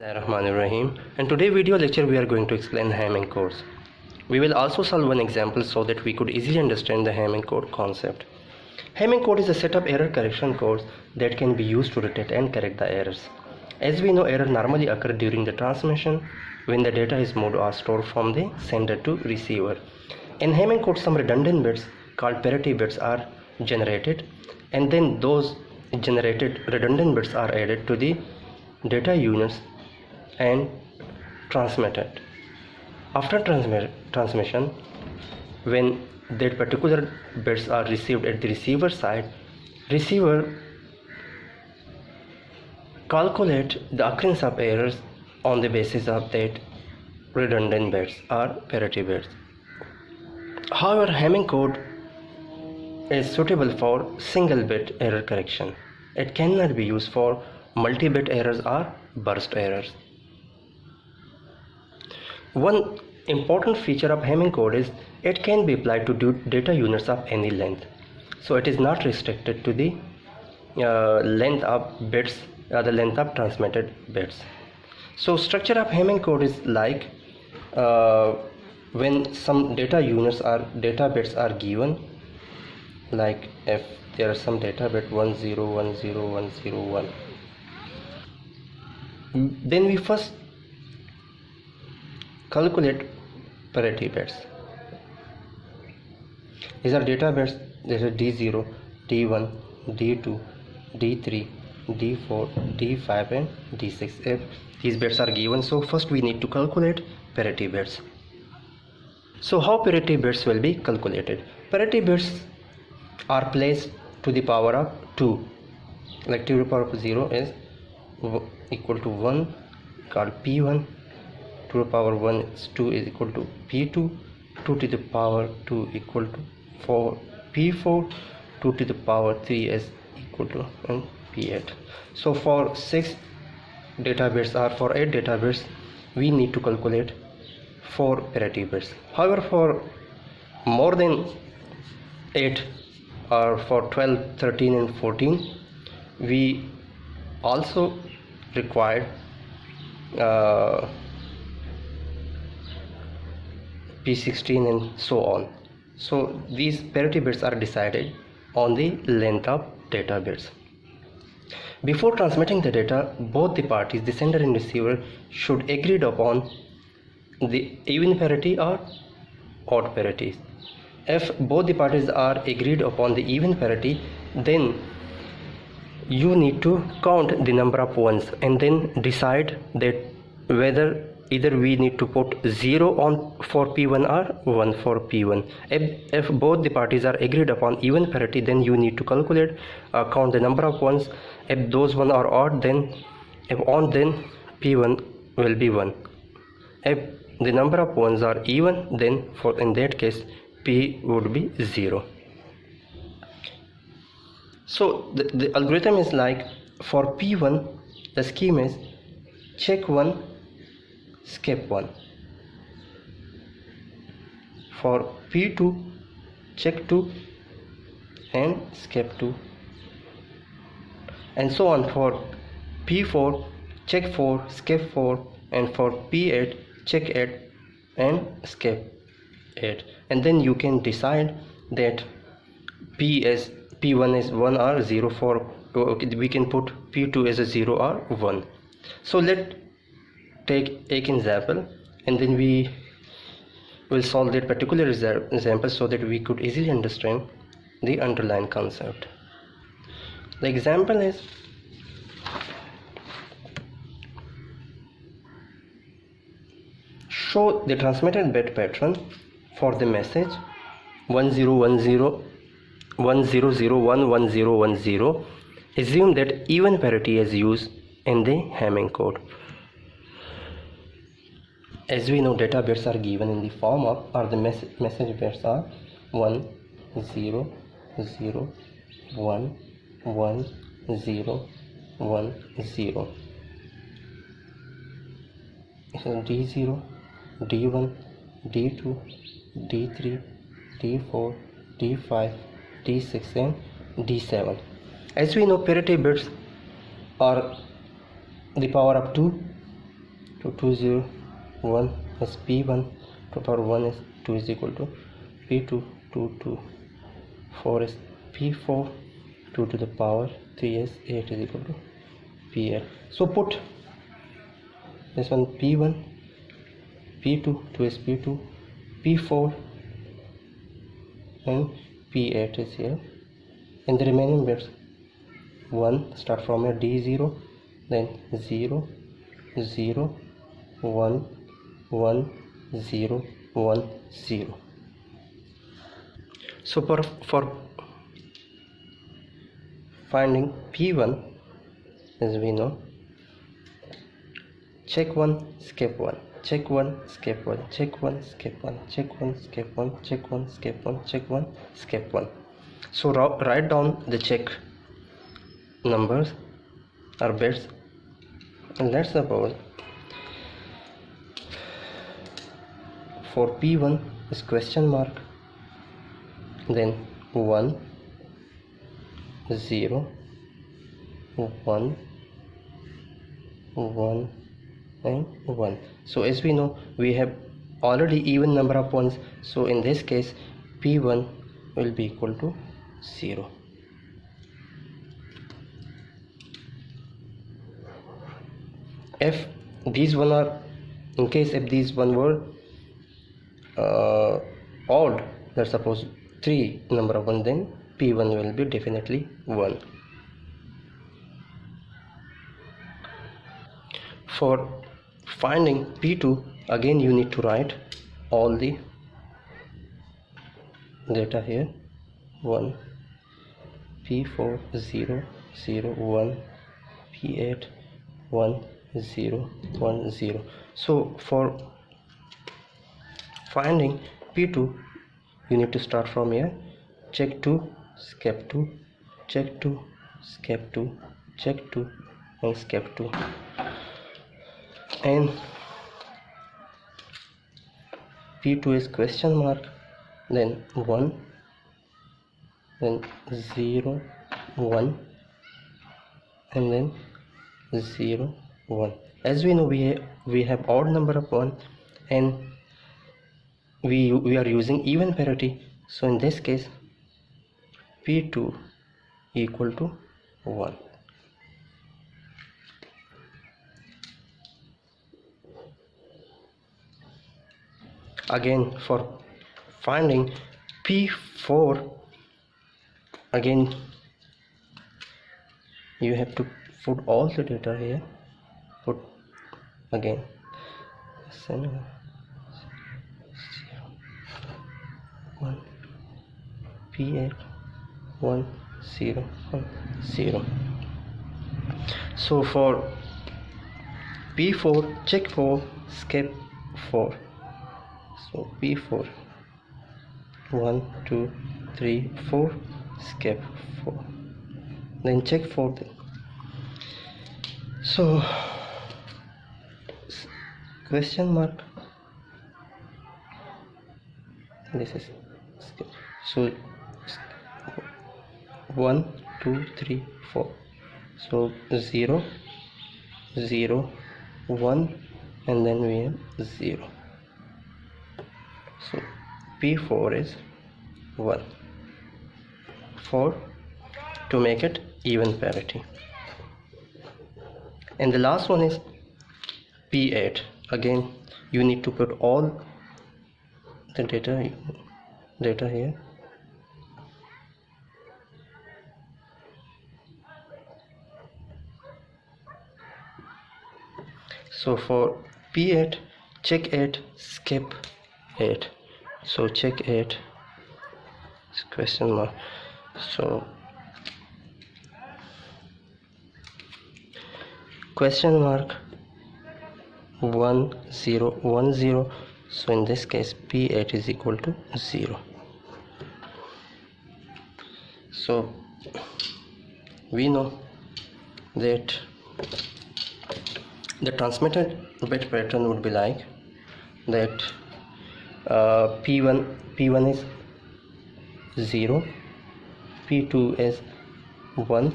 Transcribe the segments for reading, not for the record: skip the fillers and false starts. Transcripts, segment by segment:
Rahim, and today video lecture we are going to explain Hamming codes. We will also solve one example so that we could easily understand the Hamming code concept. Hamming code is a set of error correction codes that can be used to detect and correct the errors. As we know, error normally occur during the transmission when the data is moved or stored from the sender to receiver. In Hamming code, some redundant bits called parity bits are generated, and then those generated redundant bits are added to the data units and transmitted. After transmission, when that particular bits are received at the receiver side, receiver calculate the occurrence of errors on the basis of that redundant bits or parity bits. However, Hamming code is suitable for single bit error correction. It cannot be used for multi-bit errors or burst errors. One important feature of Hamming code is it can be applied to data units of any length. So it is not restricted to the length of bits or the length of transmitted bits. So structure of Hamming code is like when some data units or data bits are given, like if there are some data bit 1010101, then we first calculate parity bits. These are data bits. There are D0, D1, D2, D3, D4, D5 and D6. If these bits are given, so first we need to calculate parity bits. So how parity bits will be calculated? Parity bits are placed to the power of 2. Like 2 to the power of 0 is equal to 1, called P1. 2 to the power 1 is 2 is equal to P2, 2 to the power 2 equal to 4 P4, 2 to the power 3 is equal to P8. So for 6 data bits or for 8 data bits, we need to calculate 4 parity bits. However, for more than 8 or for 12, 13 and 14, we also require P16 and so on. So these parity bits are decided on the length of data bits. Before transmitting the data, both the parties, the sender and receiver, should agree upon the even parity or odd parity. If both the parties are agreed upon the even parity, then you need to count the number of ones and then decide that whether either we need to put 0 on for P1 or 1 for P1. If both the parties are agreed upon even parity, then you need to calculate, count the number of ones. If those one are odd, then if on, then P1 will be 1. If the number of ones are even, then for in that case P would be 0. So the algorithm is like, for P1 the scheme is check 1, skip 1. For P2, check 2 and skip 2, and so on. For P4, check 4, skip 4, and for P8, check 8 and skip 8. And then you can decide that P1 is 1 or 0. For we can put P2 as a 0 or 1. So let's take an example and then we will solve that particular example so that we could easily understand the underlying concept. The example is, show the transmitted bit pattern for the message 1001101010. Assume that even parity is used in the Hamming code. As we know, data bits are given in the form of, or the message bits are 1 0 0 1 1 0 1 0. So D0, D1, D2, D3, D4, D5, D6 and D7. As we know, parity bits are the power of 2 to 2 0 1 is P1 to power 1 is 2 is equal to P2 2 2 4 is P4 2 to the power 3 is 8 is equal to P8. So put this one P1 P2 2 is P2 P4 and P8 is here, and the remaining bits 1 start from here D0, then 0 0 1 1 0 1 0. So for finding P1, as we know, check 1 skip 1, check 1 skip 1, check 1 skip 1, check 1 skip 1, check 1 skip 1, check 1 skip 1. So write down the check numbers or bits, and let's suppose for P1 is question mark, then 1 0 1 1 and 1. So as we know, we have already even number of ones, so in this case P1 will be equal to 0. If these one are, in case if these one were odd, let's suppose 3 number of 1, then P1 will be definitely 1. For finding P2, again you need to write all the data here. 1 P4 0 0 1 P8 1 0 1 0. So for finding P2, you need to start from here. Check 2 skip 2, check 2 skip 2, check 2 and skip 2, and P2 is question mark, then 1, then 0 1 and then 0 1. As we know, we have odd number of 1 and we are using even parity, so in this case P2 equal to 1. Again for finding P4, again you have to put all the data here. Put again 0 1 P8 1 0 1 0. So for P4, check 4 skip 4. So P4 1 2 3 4 skip 4, then check 4 then. So question mark, this is skip. So 1 2 3 4, so 0 0 1 and then we have 0. So P4 is 1 for to make it even parity. And the last one is P8. Again you need to put all the data here. So for P8, check 8 skip 8. So check 8 question mark. So question mark 1 0 1 0. So in this case P8 is equal to 0. So we know that the transmitted bit pattern would be like that. P1 is 0, P2 is 1,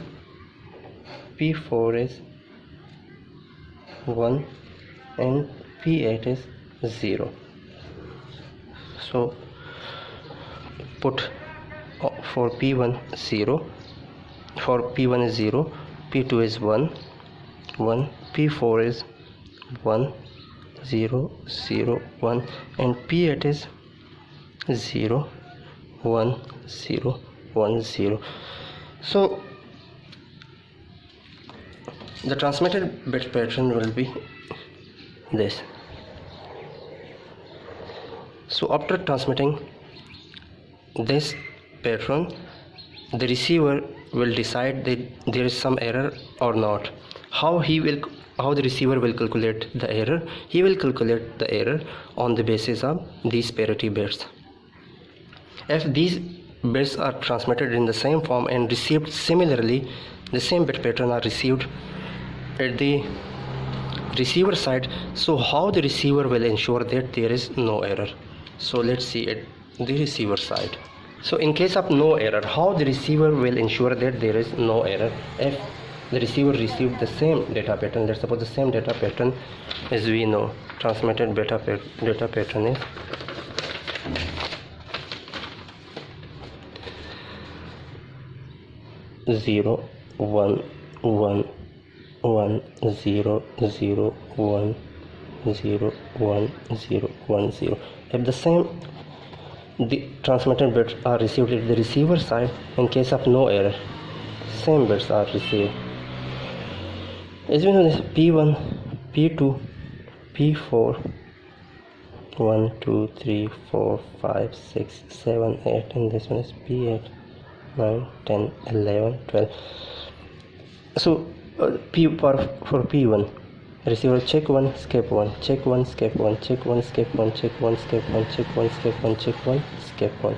P4 is 1, and P8 is 0. So put for P1 0, for P1 is 0, P2 is 1, P4 is 1, 0, 0, 1, and P8 is 0, 1, 0, 1, 0. So the transmitted bit pattern will be this. So after transmitting this pattern, the receiver will decide that there is some error or not. How the receiver will calculate the error? He will calculate the error on the basis of these parity bits. If these bits are transmitted in the same form and received similarly, the same bit pattern are received at the receiver side, so how the receiver will ensure that there is no error? So let's see at the receiver side. So in case of no error, how the receiver will ensure that there is no error? If the receiver received the same data pattern, let's suppose the same data pattern, as we know, transmitted data pattern is zero, one, one, 1, 0, 0, 1, 0, 1, 0, 1, 0. If the same the transmitted bits are received at the receiver side, in case of no error, same bits are received. As we know, this P1, P2, P4, 1, 2, 3, 4, 5, 6, 7, 8, and this one is P8, 9, 10, 11, 12. So for P1, receiver check 1, skip 1, check 1, skip 1, check 1, skip 1, check 1, skip 1, check 1, skip 1, check 1, skip 1.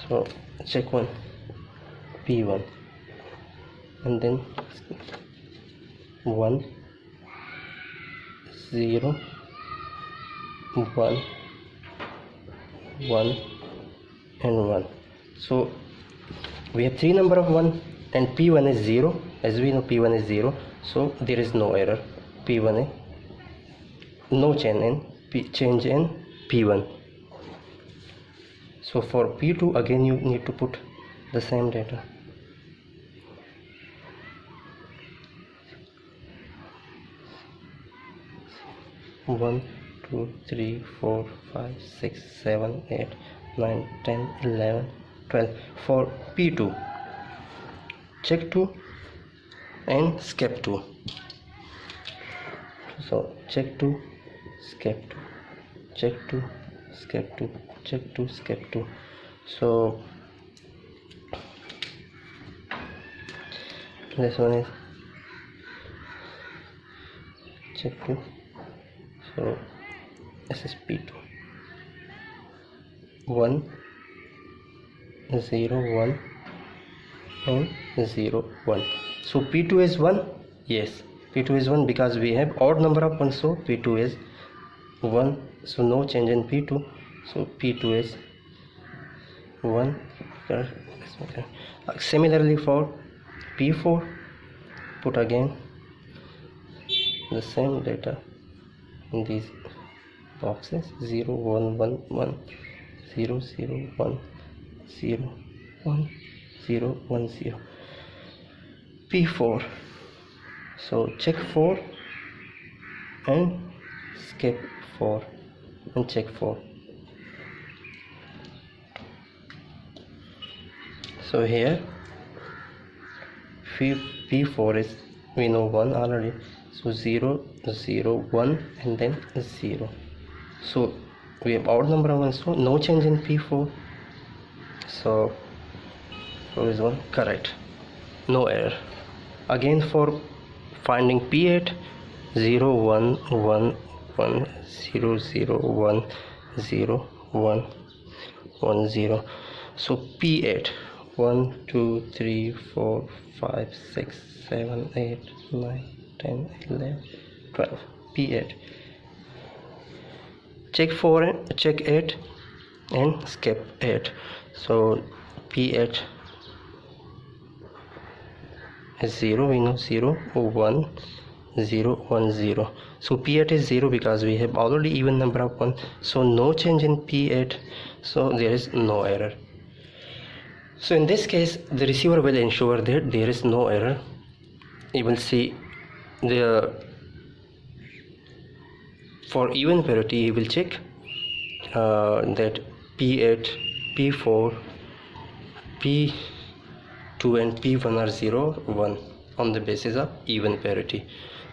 So check 1, P1, and then 1, 0, 1, 1, and 1. So we have three number of 1, and P1 is 0. As we know, P1 is 0, so there is no error. P1 is no change in P1. So for P2, again you need to put the same data. One, 2, 3, 4, 5, 6, 7, 8, 9, 10, 11, 12. For P2, check 2 and skip 2. So check 2, skip 2, check 2, skip 2, check 2, skip 2. So this one is check 2. So this is P2, 1, 0, 1, and 0, 1. So P2 is 1. Yes, P2 is 1 because we have odd number of 1, so P2 is 1. So no change in P2. So P2 is 1. Similarly for P4, put again the same data in these boxes: 0, 1, 1, 1, 0, 0, 1, 0, 1, 0, 1, 0. P4, so check 4 and skip 4 and check 4. So here P4 is, we know 1 already, so 0, 0, 1, and then 0. So we have odd number of 1, so no change in P4. So 4 is 1, correct, no error. Again for finding P8, 0, 1, 1, 1, 0, 0, 1, 0, 1, 1, 0. So P8, 1, 2, 3, 4, 5, 6, 7, 8, 9, 10, 11, 12. P8. Check 4 and check 8 and skip 8. So P8 is 0. We know 0 1 0 1 0. So P8 is 0 because we have already even number of 1, so no change in P8, so there is no error. So in this case the receiver will ensure that there is no error. You will see for even parity he will check that P8, P4, P2 and P1 are 0 1 on the basis of even parity.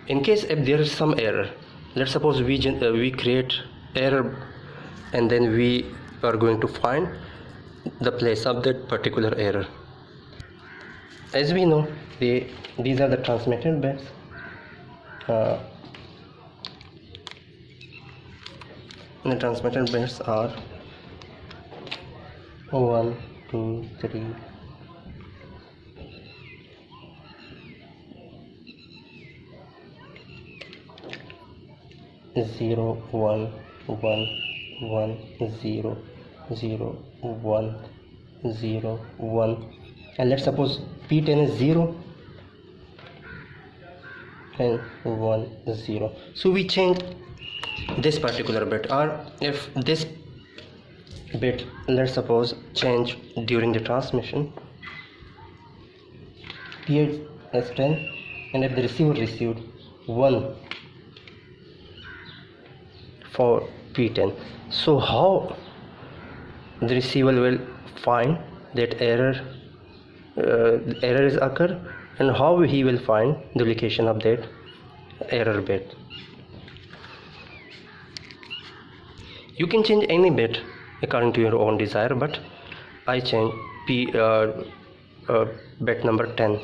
In case if there is some error, let's suppose we create error and then we are going to find the place of that particular error. As we know, these are the transmitted bits. The transmitted bits are 1 2 3 0 1 1 1 0 0 1 0 1, and let's suppose P10 is 0 and 1 0. So we change this particular bit, or if this bit, let's suppose, change during the transmission, P8 is 10, and if the receiver received 1 for P10, so how the receiver will find that error is occur, and how he will find the location of that error bit? You can change any bit according to your own desire, but I change bit number 10.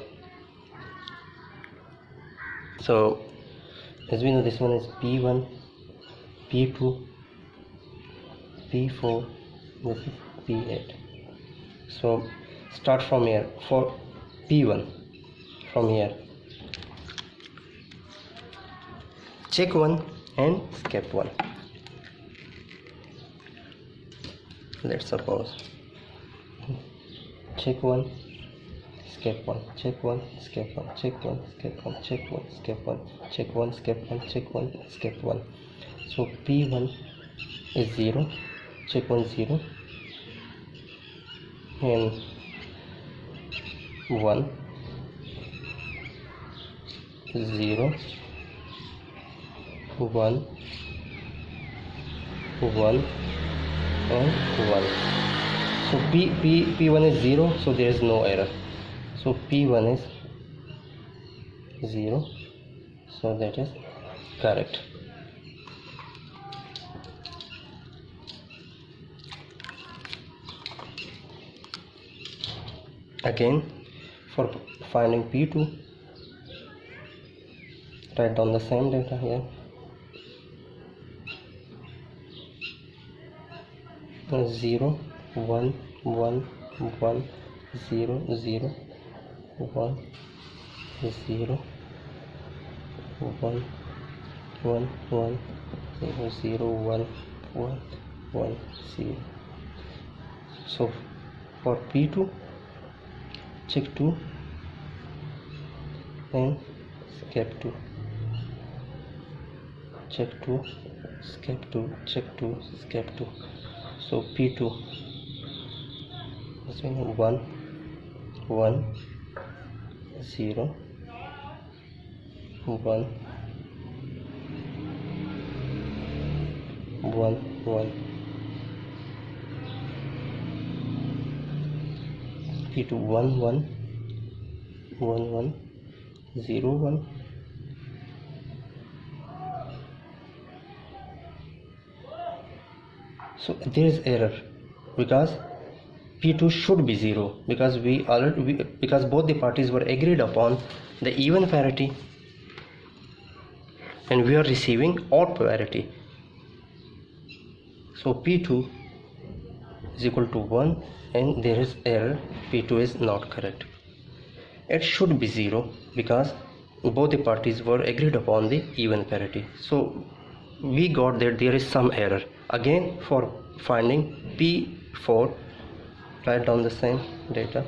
So as we know, this one is P1, P2, P4, this is P8. So start from here. For P1, from here, check 1 and skip 1. Let's suppose check 1, skip 1, check 1, skip 1, check 1, skip 1, check 1, skip 1, check 1, skip 1, check 1, skip 1. So P1 is 0, check 1 0, and 1 0 1 1 and 1. So P1 is 0, so there is no error. So P1 is 0, so that is correct. Again, for finding P2, write down the same data here. 0 1 1 1 0 0 1 0 1 1 1 0 0 1 1 1 0. So for P2, check 2 and skip 2, check 2, skip 2, check 2, skip 2. So P2 is 1 1 0 1 1 1. P2 1 1 1 1 0 1. So there is error because P2 should be 0, because because both the parties were agreed upon the even parity and we are receiving odd parity. So P2 is equal to 1 and there is error, P2 is not correct. It should be 0 because both the parties were agreed upon the even parity. So we got that there is some error. Again, for finding P4, write down the same data.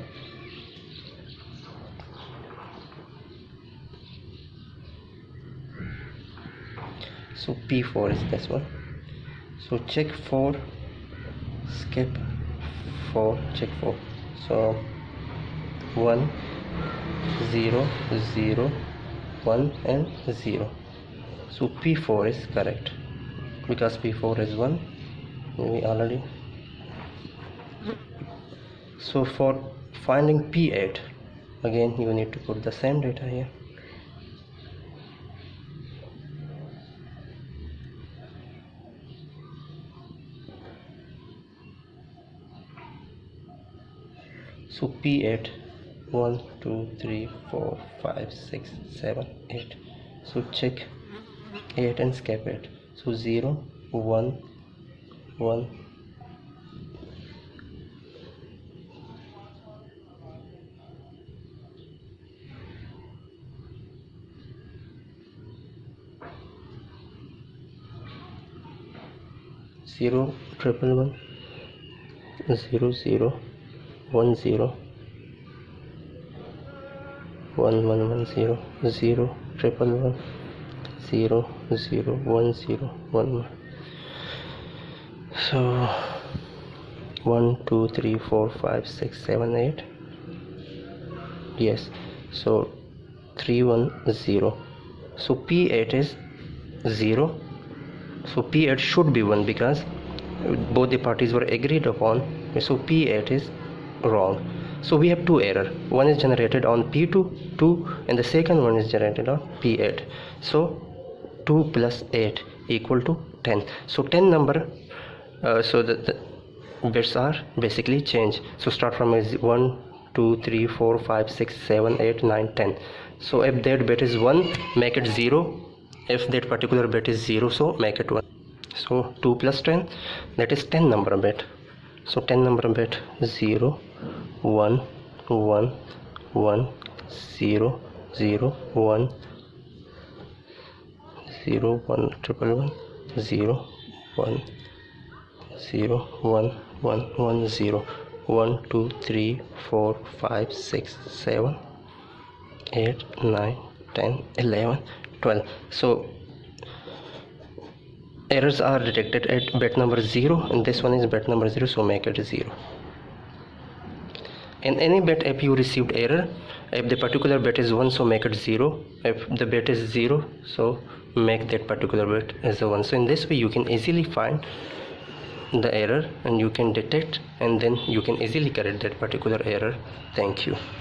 So P4 is this one. So check 4, skip 4, check 4. So 1 0 0 1 and 0. So P4 is correct because P4 is 1. We already. So for finding P8, again you need to put the same data here. So P8, 1 2 3 4 5 6 7 8. So check 8 and skip 8. So 0 1 1 0 triple 1 0 0 1 0 1 1 1 0 0 triple 1 0 0 1 0 1 1. So 1 2 3 4 5 6 7 8. Yes, so 3 1 0. So P8 is 0. So P8 should be 1 because both the parties were agreed upon. So P8 is wrong. So we have two errors. One is generated on P2 2 and the second one is generated on P8. So 2 plus 8 equal to 10. So 10 number, so the bits are basically changed. So start from 1 2 3 4 5 6 7 8 9 10. So if that bit is 1, make it 0. If that particular bit is 0, so make it 1. So 2 plus 10, that is 10 number bit. So 10 number bit 0 1 1 1 0 0 1 0 1 triple 1 0 1 0 1 1 1 0 1 2 3 4 5 6 7 8 9 10 11 12. So errors are detected at bit number 0 and this one is bit number 0, so make it 0. In any bit, if you received error, if the particular bit is 1, so make it 0. If the bit is 0, so make that particular bit as a 1. So in this way you can easily find the error and you can detect, and then you can easily correct that particular error. Thank you.